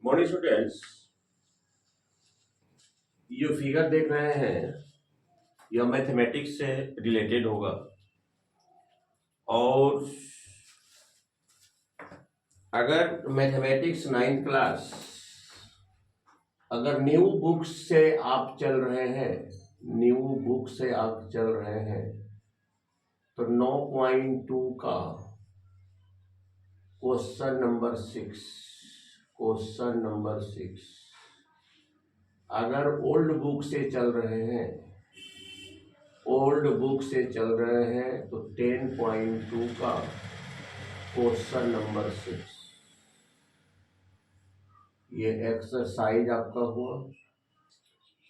Morning students, ये figure देख रहे हैं, यह मैथमेटिक्स से रिलेटेड होगा। और अगर मैथमेटिक्स 9th क्लास अगर न्यू बुक से आप चल रहे हैं, न्यू बुक से आप चल रहे हैं, तो 9.2 का क्वेश्चन नंबर 6 अगर ओल्ड बुक से चल रहे हैं, ओल्ड बुक से चल रहे हैं, तो 10.2 का क्वेश्चन नंबर 6 ये एक्सरसाइज आपका हुआ,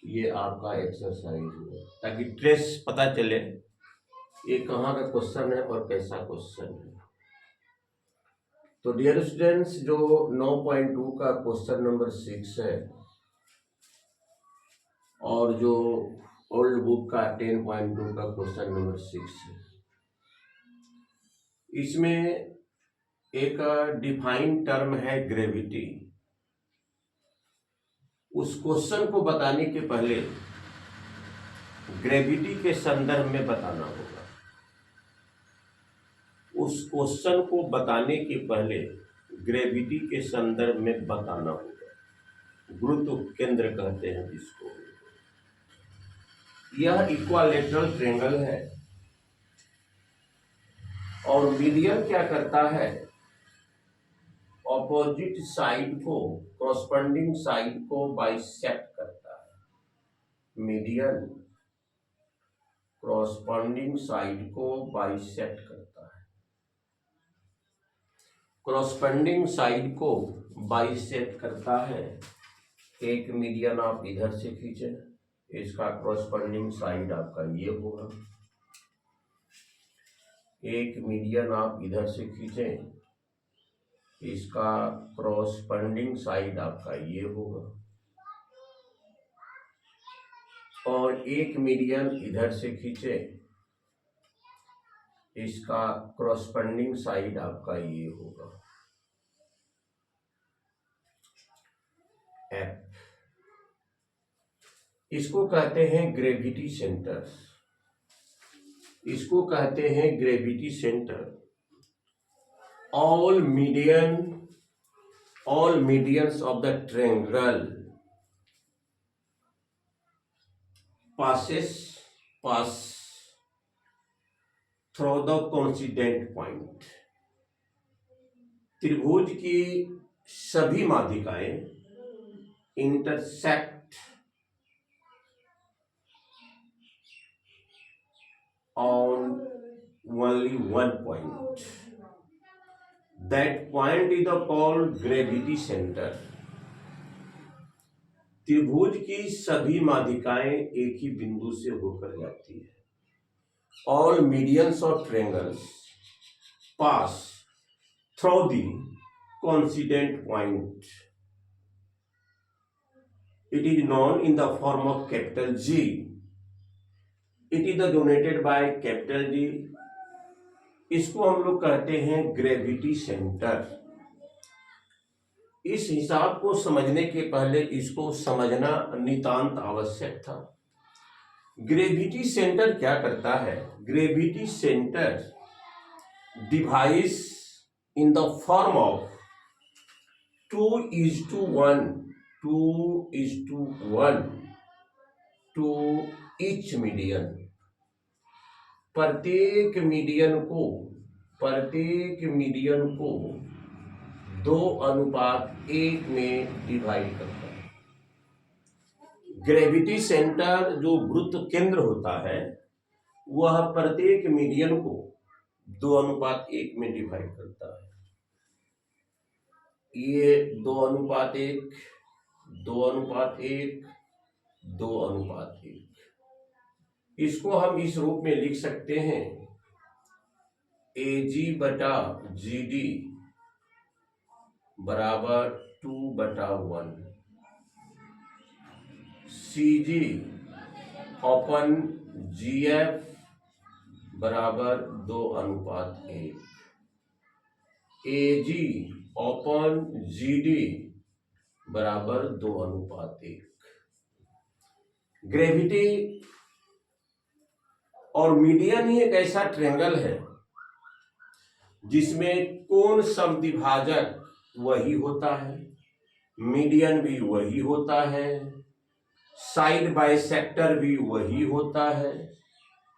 ये आपका एक्सरसाइज हुआ, ताकि ट्रेस पता चले ये कहाँ का क्वेश्चन है और कैसा क्वेश्चन है। तो डियर स्टूडेंट्स, जो 9.2 का क्वेश्चन नंबर 6 है और जो ओल्ड बुक का 10.2 का क्वेश्चन नंबर 6 है, इसमें एक डिफाइंड टर्म है ग्रेविटी। उस क्वेश्चन को बताने के पहले ग्रेविटी के संदर्भ में बताना होगा। उस क्वेश्चन को बताने के पहले ग्रेविटी के संदर्भ में बताना होगा। गुरुत्व केंद्र कहते हैं जिसको। यह इक्वालेटरल ट्रायंगल है और मीडियन क्या करता है, ऑपोजिट साइड को, कॉरस्पॉन्डिंग साइड को बाइसेक्ट करता है। मीडियन कॉरस्पॉन्डिंग साइड को बाइसेक्ट करता है। कॉरस्पॉन्डिंग साइड को बाइसेक्ट करता है। एक मीडियन आप इधर से खींचे, इसका कॉरस्पॉन्डिंग साइड आपका ये होगा। एक मीडियन आप इधर से खींचे, इसका कॉरस्पॉन्डिंग साइड आपका ये होगा। और एक मीडियन इधर से खींचे, इसका कॉरस्पॉन्डिंग साइड आपका ये होगा एफ। इसको कहते हैं ग्रेविटी सेंटर, इसको कहते हैं gravity centre. All medians of the triangle pass through the coincident point। त्रिभुज की सभी माध्यिकाएं intersect on only one point। That point is called gravity center। त्रिभुज की सभी माध्यिकाएं एक ही बिंदु से होकर जाती है। All medians of triangles pass through the coincident point। It is known in the form of capital G। It is denoted by capital G। इसको हम लोग कहते हैं ग्रेविटी सेंटर। इस हिसाब को समझने के पहले इसको समझना नितांत आवश्यक था। ग्रेविटी सेंटर क्या करता है? Gravity centre divides in the form of 2:1 to each median. प्रत्येक मीडियन को 2:1 में डिवाइड करता है। ग्रेविटी सेंटर जो गुरुत्व केंद्र होता है, वह प्रत्येक मीडियन को 2:1 में डिवाइड करता है। ये 2:1, 2:1, 2:1। इसको हम इस रूप में लिख सकते हैं, AG/GD बराबर 2/1, CG/GF बराबर 2:1, AG/GD बराबर 2:1। ग्रेविटी और मीडियन ही एक ऐसा ट्रायंगल है जिसमें कोण समद्विभाजक वही होता है, मीडियन भी वही होता है, साइड बाइसेक्टर भी वही होता है।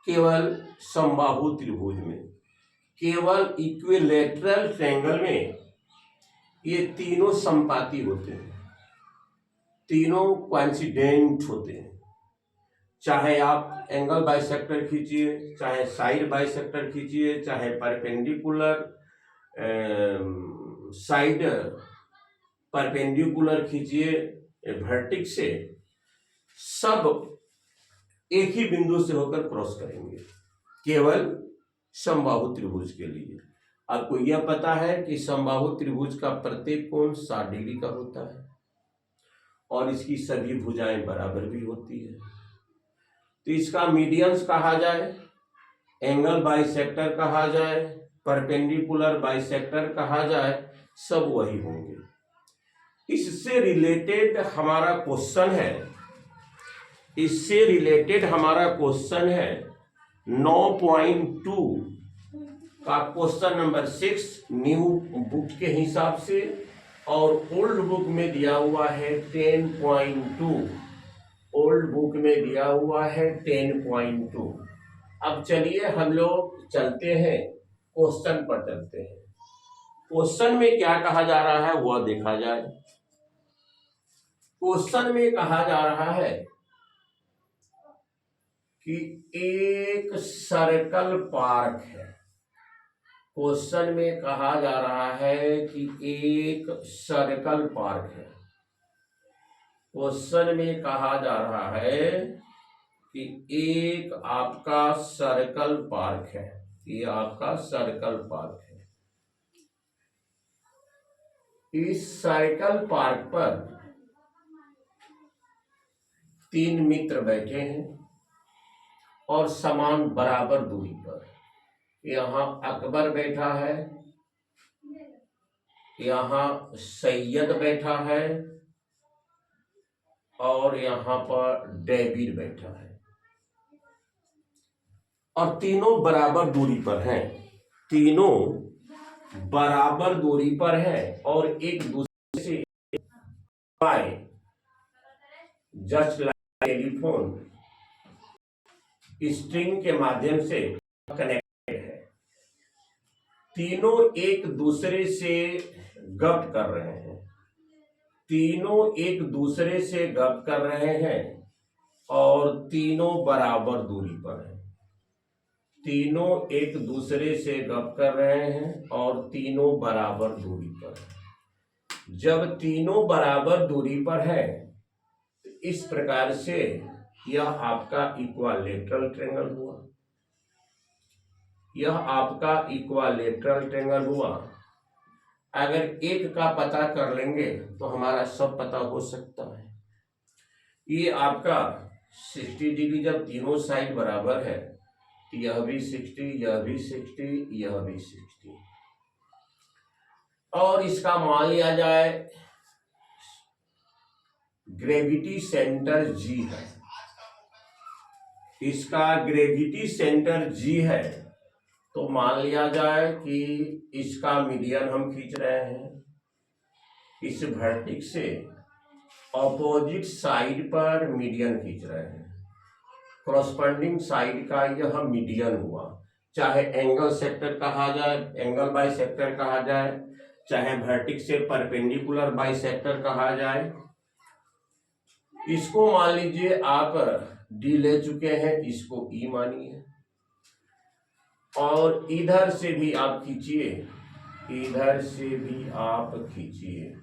केवल समबाहु त्रिभुज में, केवल इक्विलैटरल ट्रायंगल में ये तीनों संपाती होते हैं, तीनों कोइंसिडेंट होते हैं। चाहे आप एंगल बाइसेक्टर खींचिए, चाहे साइड बाइसेक्टर खींचिए, चाहे परपेंडिकुलर साइड परपेंडिकुलर खींचिए वर्टिक्स से, सब एक ही बिंदु से होकर क्रॉस करेंगे, केवल समबाहु त्रिभुज के लिए। आपको यह पता है कि समबाहु त्रिभुज का प्रत्येक कोण 60 डिग्री का होता है और इसकी सभी भुजाएं बराबर भी होती है। तो इसका मीडियंस कहा जाए, एंगल बाइसेक्टर कहा जाए, परपेंडिकुलर बाइसेक्टर कहा जाए, सब वही होंगे। इससे रिलेटेड हमारा क्वेश्चन है, इससे रिलेटेड हमारा क्वेश्चन है 9.2 का क्वेश्चन नंबर 6 न्यू बुक के हिसाब से, और ओल्ड बुक में दिया हुआ है 10.2। ओल्ड बुक में दिया हुआ है 10.2। अब चलिए हम लोग चलते हैं, क्वेश्चन पर चलते हैं। क्वेश्चन में क्या कहा जा रहा है वह देखा जाए। क्वेश्चन में कहा जा रहा है कि एक सर्कल पार्क है। क्वेश्चन में कहा जा रहा है कि एक सर्कल पार्क है। क्वेश्चन में कहा जा रहा है कि एक आपका सर्कल पार्क है, ये आपका सर्कल पार्क है। इस सर्कल पार्क पर 3 मित्र बैठे हैं और समान बराबर दूरी पर। यहाँ अकबर बैठा है, यहाँ सैयद बैठा है और यहाँ पर डेविड बैठा है, और तीनों बराबर दूरी पर हैं। तीनों बराबर दूरी पर है और एक दूसरे से जस्ट लाइक टेलीफोन स्ट्रिंग के माध्यम से कनेक्टेड है। तीनों एक दूसरे से गप कर रहे हैं, तीनों एक दूसरे से गप कर रहे हैं और तीनों बराबर दूरी पर हैं। तीनों एक दूसरे से गप कर रहे हैं और तीनों बराबर दूरी पर हैं। जब तीनों बराबर दूरी पर है तो इस प्रकार से यह आपका इक्विलैटरल ट्रायंगल हुआ। यह आपका इक्विलैटरल ट्रायंगल हुआ। अगर एक का पता कर लेंगे तो हमारा सब पता हो सकता है। ये आपका 60 डिग्री, जब तीनों साइड बराबर है तो यह भी 60, यह भी 60, यह भी 60, और इसका मान लिया जाए ग्रेविटी सेंटर G है। इसका ग्रेविटी सेंटर G है तो मान लिया जाए कि इसका मीडियन हम खींच रहे हैं, इस वर्टेक्स से ऑपोजिट साइड पर मीडियन खींच रहे हैं। कॉरस्पॉन्डिंग साइड का यह मीडियन हुआ। चाहे एंगल सेक्टर कहा जाए, एंगल बाइसेक्टर कहा जाए, चाहे वर्टेक्स से परपेंडिकुलर बाइसेक्टर कहा जाए। इसको मान लीजिए आप डी ले चुके हैं, इसको ई मानिए, और इधर से भी आप खींचिए, इधर से भी आप खींचिए,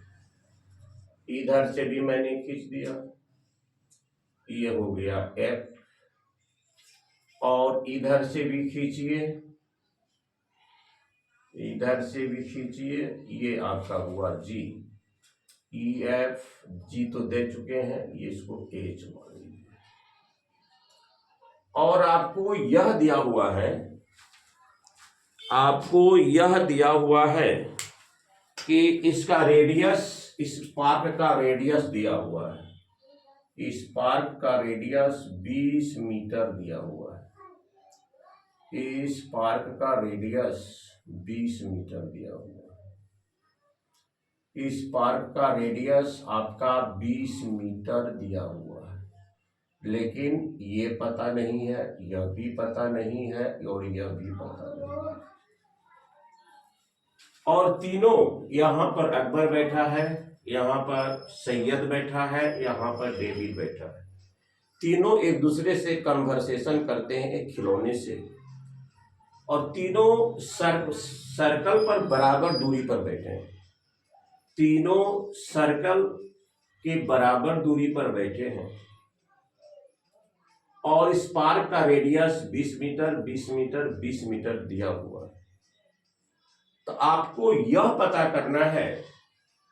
इधर से भी मैंने खींच दिया, ये हो गया एफ, और इधर से भी खींचिए, इधर से भी खींचिए, ये आपका हुआ जी। ई एफ जी तो दे चुके हैं, ये इसको एच मान लीजिए। और आपको यह दिया हुआ है, आपको यह दिया हुआ है कि इसका रेडियस इस पार्क का रेडियस दिया हुआ है, इस पार्क का रेडियस 20 मीटर दिया हुआ है, इस पार्क का रेडियस 20 मीटर दिया हुआ है, इस पार्क का रेडियस आपका 20 मीटर दिया हुआ है, लेकिन ये पता नहीं है, यह भी पता नहीं है और यह भी पता नहीं है। और तीनों, यहाँ पर अकबर बैठा है, यहाँ पर सैयद बैठा है, यहाँ पर डेविड बैठा है, तीनों एक दूसरे से कन्वर्सेशन करते हैं एक खिलौने से, और तीनों सर्कल पर बराबर दूरी पर बैठे हैं, तीनों सर्कल के बराबर दूरी पर बैठे हैं, और इस पार्क का रेडियस 20 मीटर 20 मीटर 20 मीटर दिया हुआ है। तो आपको यह पता करना है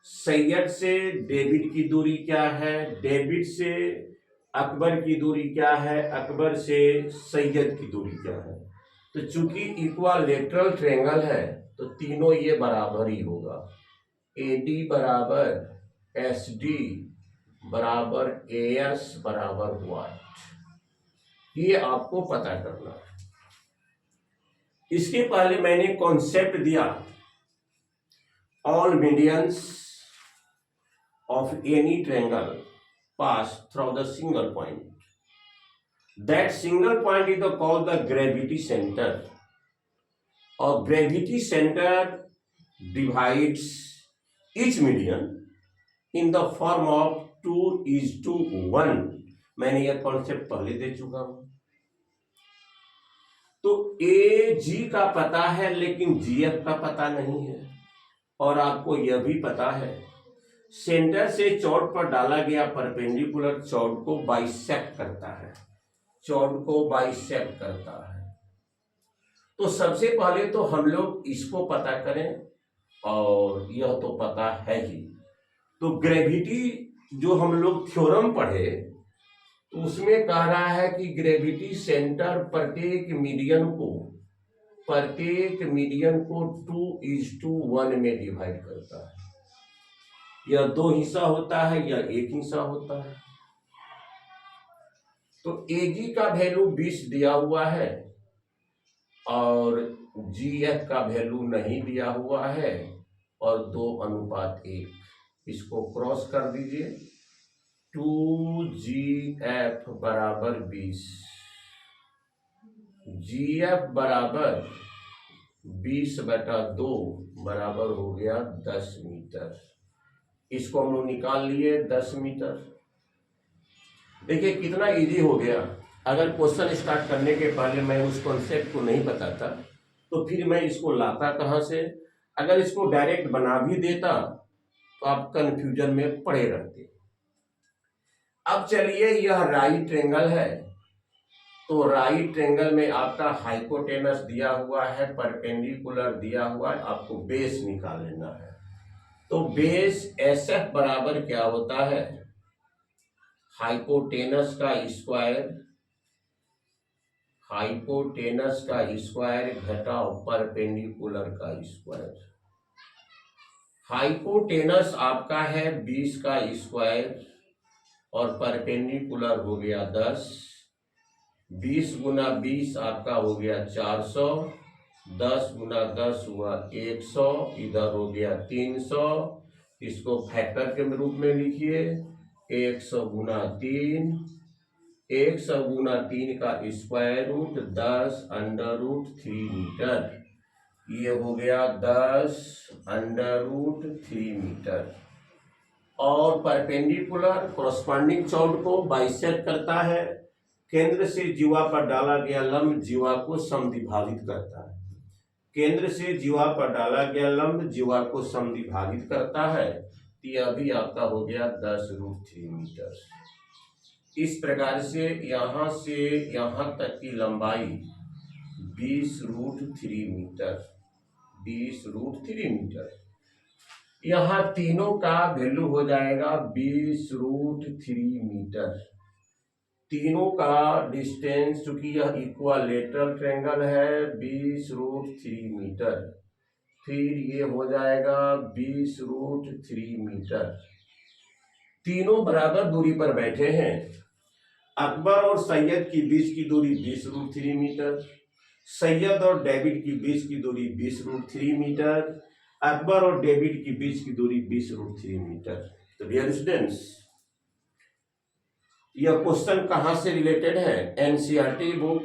सैयद से डेविड की दूरी क्या है, डेविड से अकबर की दूरी क्या है, अकबर से सैयद की दूरी क्या है। तो चूंकि इक्वालेटरल ट्रायंगल है तो तीनों ये बराबर ही होगा, AD बराबर SD बराबर AS बराबर वाट, ये आपको पता करना है। इसके पहले मैंने कॉन्सेप्ट दिया, all medians of any triangle pass through the single point, that single point is called the gravity centre, और gravity centre divides each median in the form of 2:1। मैंने यह कॉन्सेप्ट पहले दे चुका हूं। तो AG का पता है लेकिन GF का पता नहीं है, और आपको यह भी पता है सेंटर से चौड़ पर डाला गया परपेंडिकुलर चौड़ को बाइसेक्ट करता है, चौड़ को बाइसेक्ट करता है। तो सबसे पहले तो हम लोग इसको पता करें, और यह तो पता है ही। तो ग्रेविटी जो हम लोग थ्योरम पढ़े तो उसमें कह रहा है कि ग्रेविटी सेंटर प्रत्येक मीडियन को 2:1 में डिवाइड करता है, या 2 हिस्सा होता है या 1 हिस्सा होता है। तो AG का वैल्यू 20 दिया हुआ है और GF का वैल्यू नहीं दिया हुआ है, और 2:1, इसको क्रॉस कर दीजिए, 2GF बराबर 20, GF बराबर 20/2 बराबर हो गया 10 मीटर। इसको हम लोग निकाल लिए 10 मीटर। देखिए कितना इजी हो गया। अगर क्वेश्चन स्टार्ट करने के पहले मैं उस कॉन्सेप्ट को नहीं बताता तो फिर मैं इसको लाता कहाँ से। अगर इसको डायरेक्ट बना भी देता तो आप कंफ्यूजन में पड़े रहते। अब चलिए, यह राइट ट्रायंगल है, तो राइट ट्रायंगल में आपका हाइपोटेनस दिया हुआ है, परपेंडिकुलर दिया हुआ है, आपको बेस निकाल लेना है। तो बेस SF बराबर क्या होता है, हाइपोटेनस का स्क्वायर घटाओ परपेंडिकुलर का स्क्वायर। हाइपोटेनस आपका है 20 का स्क्वायर और परपेंडिकुलर हो गया 10, 20 गुना 20 आपका हो गया 400, 10 गुना 10 हुआ 100, इधर हो गया 300, इसको फैक्टर के रूप में लिखिए, 100 गुना 3, 100 गुना 3 का स्क्वायर रूट 10√3 मीटर, ये हो गया 10√3 मीटर। और परपेंडिकुलर कॉरस्पॉन्डिंग चौड़ को बाइसेक्ट करता है, केंद्र से जीवा पर डाला गया लंब जीवा को समद्विभाजित करता है, केंद्र से जीवा पर डाला गया लंब जीवा को समद्विभाजित करता है, तो यह भी आपका हो गया 10√3 मीटर। इस प्रकार से यहां तक की लंबाई 20√3 मीटर, 20√3 मीटर। यहाँ तीनों का वैल्यू हो जाएगा 20√3 मीटर। तीनों का डिस्टेंस, चूंकि यह इक्वालेटरल ट्रायंगल है, 20√3 मीटर। फिर ये हो जाएगा 20√3 मीटर। तीनों बराबर दूरी पर बैठे हैं। अकबर और सैयद की बीच की दूरी 20√3 मीटर, सैयद और डेविड की बीच की दूरी 20√3 मीटर, अकबर और डेविड की बीच की दूरी 20√3 मीटर। तो डियर स्टूडेंट्स, यह क्वेश्चन कहां से रिलेटेड है? एनसीईआरटी बुक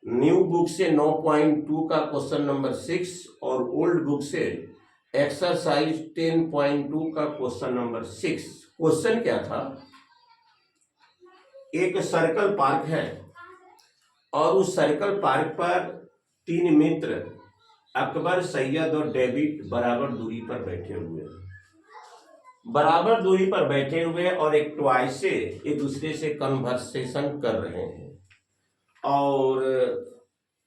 न्यू बुक से 9.2 का क्वेश्चन नंबर 6 और ओल्ड बुक से एक्सरसाइज 10.2 का क्वेश्चन नंबर 6। क्वेश्चन क्या था? एक सर्कल पार्क है और उस सर्कल पार्क पर तीन मित्र अकबर, सैयद और डेविड बराबर दूरी पर बैठे हुए हैं। बराबर दूरी पर बैठे हुए और एक टॉय से एक दूसरे से कन्वर्सेशन कर रहे हैं और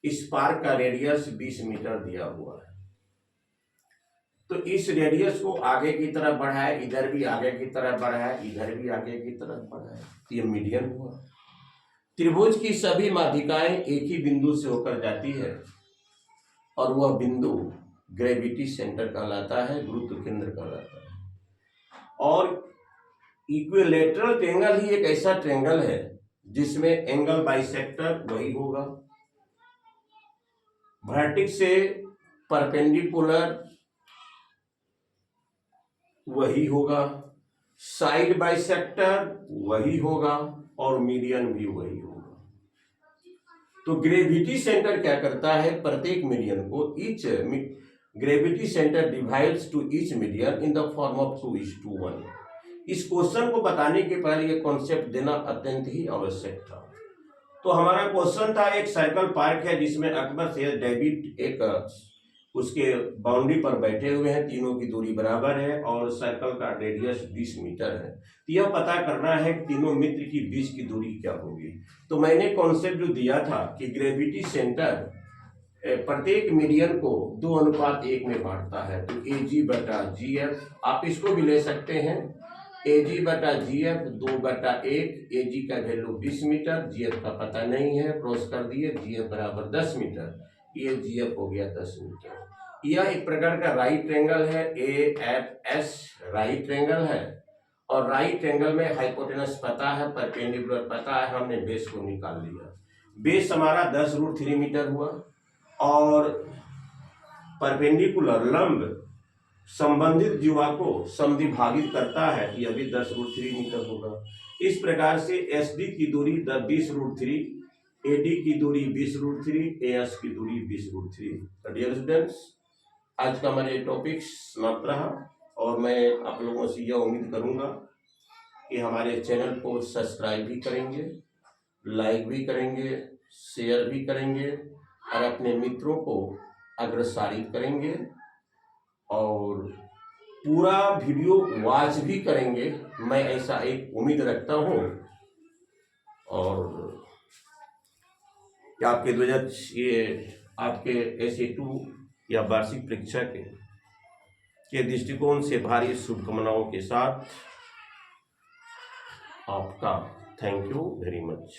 इस पार्क का रेडियस 20 मीटर दिया हुआ है। तो इस रेडियस को आगे की तरफ बढ़ाए, इधर भी आगे की तरफ बढ़ाए, इधर भी आगे की तरफ बढ़ाए, ये मीडियन हुआ। त्रिभुज की सभी माध्यिकाएं एक ही बिंदु से होकर जाती है और वह बिंदु ग्रेविटी सेंटर कहलाता है, गुरुत्व केंद्र कहलाता है। और इक्विलेटरल ट्रायंगल ही एक ऐसा ट्रायंगल है जिसमें एंगल बाइसेक्टर वही होगा, वर्टेक्स से परपेंडिकुलर वही होगा, साइड बाइसेक्टर वही होगा और मीडियन भी वही होगा। तो ग्रेविटी सेंटर क्या करता है? प्रत्येक मीडियन को each gravity centre divides to each median in the form of 2:1। इस क्वेश्चन को बताने के पहले ये कॉन्सेप्ट देना अत्यंत ही आवश्यक था। तो हमारा क्वेश्चन था, एक सर्कल पार्क है जिसमें अकबर, सैयद, डेविड एक उसके बाउंड्री पर बैठे हुए हैं, तीनों की दूरी बराबर है और सर्कल का रेडियस 20 मीटर है। तो यह पता करना है कि तीनों मित्र की बीच की दूरी क्या होगी। तो मैंने कॉन्सेप्ट जो दिया था कि ग्रेविटी सेंटर प्रत्येक मीडियन को 2:1 में बांटता है। तो Ag/Gf, आप इसको भी ले सकते हैं, Ag/Gf 2/1। Ag का वैल्यू 20 मीटर, Gf का पता नहीं है, क्रॉस कर दिए, Gf बराबर 10 मीटर, ये Gf हो गया 10 मीटर। यह एक प्रकार का राइट ट्रायंगल है, AFS राइट ट्रायंगल है और राइट ट्रायंगल में हाइपोटेनस पता है, परपेंडिकुलर पता है, हमने बेस को निकाल लिया। बेस हमारा 10√3 मीटर हुआ और परपेंडिकुलर लंब संबंधित जीवा को समद्विभागित करता है, यह भी 10√3 मीटर होगा। इस प्रकार से SD की दूरी 20√3, AD की दूरी 20√3, AS की दूरी 20√3। डियर स्टूडेंट्स, आज का हमारे टॉपिक समाप्त रहा और मैं आप लोगों से यह उम्मीद करूंगा कि हमारे चैनल को सब्सक्राइब भी करेंगे, लाइक भी करेंगे, शेयर भी करेंगे और अपने मित्रों को अग्रसारित करेंगे और पूरा वीडियो वॉच भी करेंगे, मैं ऐसा एक उम्मीद रखता हूं। और आपके आपके SA2 या वार्षिक परीक्षा के दृष्टिकोण से भारी शुभकामनाओं के साथ आपका थैंक यू वेरी मच।